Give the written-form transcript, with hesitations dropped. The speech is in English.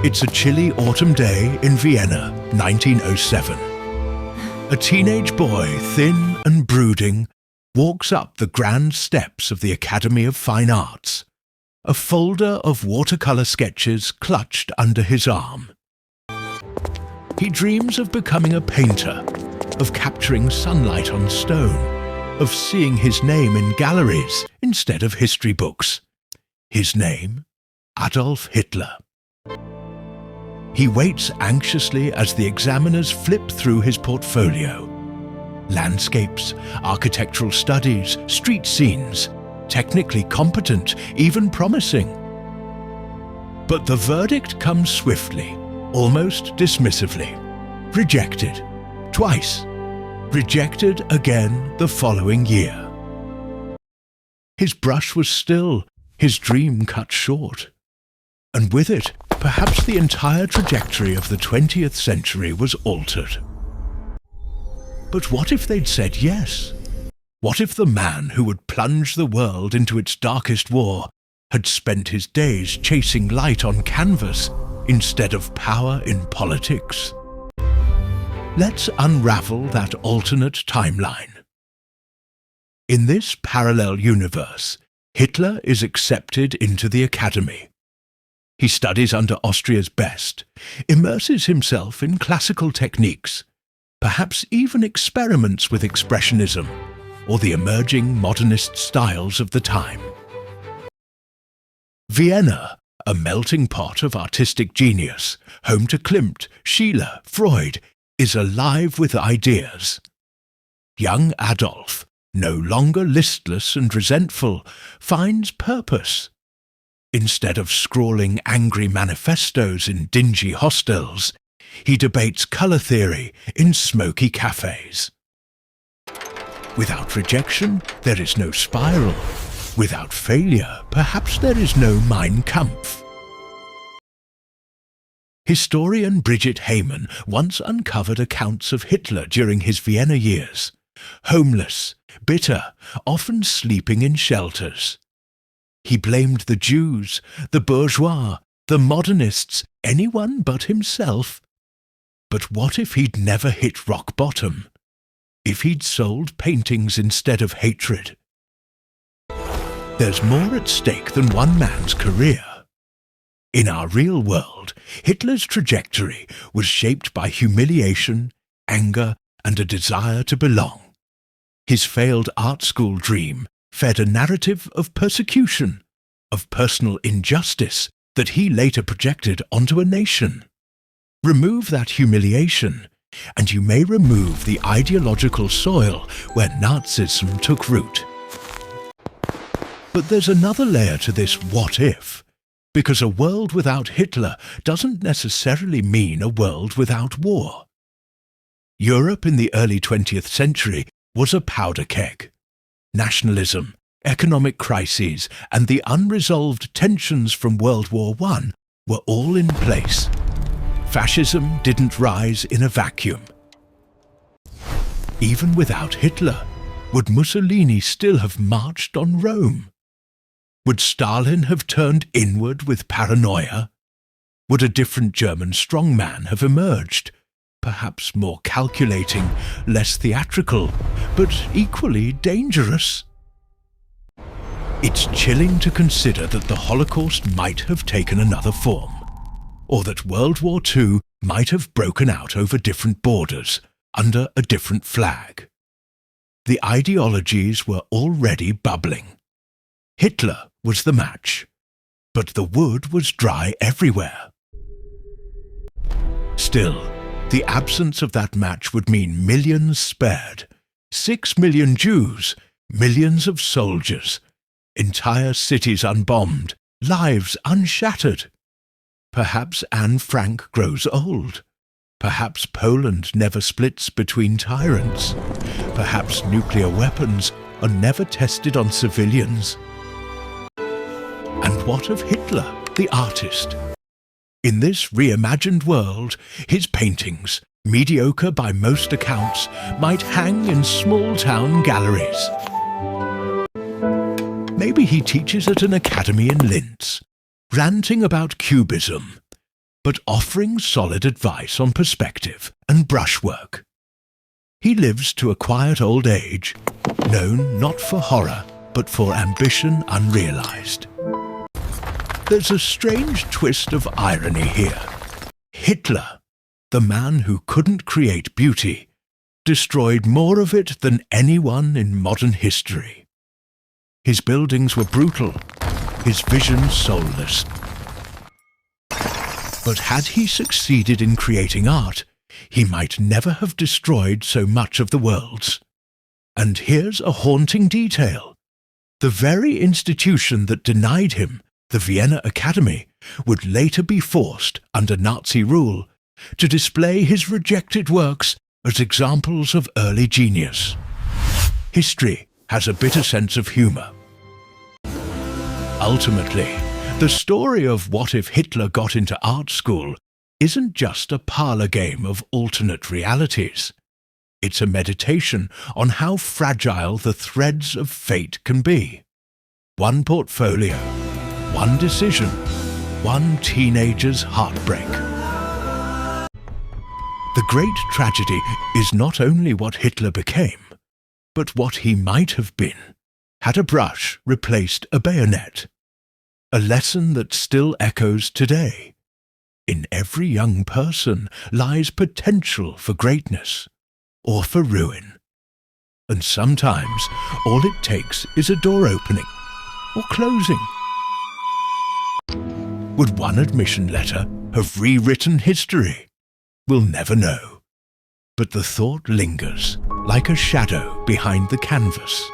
It's a chilly autumn day in Vienna, 1907. A teenage boy, thin and brooding, walks up the grand steps of the Academy of Fine Arts, a folder of watercolour sketches clutched under his arm. He dreams of becoming a painter, of capturing sunlight on stone, of seeing his name in galleries instead of history books. His name? Adolf Hitler. He waits anxiously as the examiners flip through his portfolio. Landscapes, architectural studies, street scenes, technically competent, even promising. But the verdict comes swiftly, almost dismissively. Rejected. Twice. Rejected again the following year. His brush was still, his dream cut short. And with it, perhaps the entire trajectory of the 20th century was altered. But what if they'd said yes? What if the man who would plunge the world into its darkest war had spent his days chasing light on canvas instead of power in politics? Let's unravel that alternate timeline. In this parallel universe, Hitler is accepted into the Academy. He studies under Austria's best, immerses himself in classical techniques, perhaps even experiments with expressionism or the emerging modernist styles of the time. Vienna, a melting pot of artistic genius, home to Klimt, Schiele, Freud, is alive with ideas. Young Adolf, no longer listless and resentful, finds purpose. Instead of scrawling angry manifestos in dingy hostels, he debates colour theory in smoky cafes. Without rejection, there is no spiral. Without failure, perhaps there is no Mein Kampf. Historian Brigitte Heyman once uncovered accounts of Hitler during his Vienna years. Homeless, bitter, often sleeping in shelters. He blamed the Jews, the bourgeois, the modernists, anyone but himself. But what if he'd never hit rock bottom? If he'd sold paintings instead of hatred? There's more at stake than one man's career. In our real world, Hitler's trajectory was shaped by humiliation, anger, and a desire to belong. His failed art school dream fed a narrative of persecution, of personal injustice that he later projected onto a nation. Remove that humiliation, and you may remove the ideological soil where Nazism took root. But there's another layer to this what if, because a world without Hitler doesn't necessarily mean a world without war. Europe in the early 20th century was a powder keg. Nationalism, economic crises, and the unresolved tensions from World War I were all in place. Fascism didn't rise in a vacuum. Even without Hitler, would Mussolini still have marched on Rome? Would Stalin have turned inward with paranoia? Would a different German strongman have emerged? Perhaps more calculating, less theatrical, but equally dangerous. It's chilling to consider that the Holocaust might have taken another form, or that World War II might have broken out over different borders, under a different flag. The ideologies were already bubbling. Hitler was the match, but the wood was dry everywhere. Still, the absence of that match would mean millions spared, 6 million Jews, millions of soldiers, entire cities unbombed, lives unshattered. Perhaps Anne Frank grows old. Perhaps Poland never splits between tyrants. Perhaps nuclear weapons are never tested on civilians. And what of Hitler, the artist? In this reimagined world, his paintings, mediocre by most accounts, might hang in small-town galleries. Maybe he teaches at an academy in Linz, ranting about cubism. but offering solid advice on perspective and brushwork. He lives to a quiet old age, known not for horror, but for ambition unrealized. There's a strange twist of irony here. Hitler, the man who couldn't create beauty, destroyed more of it than anyone in modern history. His buildings were brutal, his vision soulless. But had he succeeded in creating art, he might never have destroyed so much of the world's. And here's a haunting detail. The very institution that denied him, the Vienna Academy, would later be forced, under Nazi rule, to display his rejected works as examples of early genius. History has a bitter sense of humour. Ultimately, the story of what if Hitler got into art school isn't just a parlour game of alternate realities. It's a meditation on how fragile the threads of fate can be. One portfolio, one decision, one teenager's heartbreak. The great tragedy is not only what Hitler became, but what he might have been, had a brush replaced a bayonet. A lesson that still echoes today. In every young person lies potential for greatness, or for ruin. And sometimes all it takes is a door opening, or closing. Would one admission letter have rewritten history? We'll never know. But the thought lingers, like a shadow behind the canvas.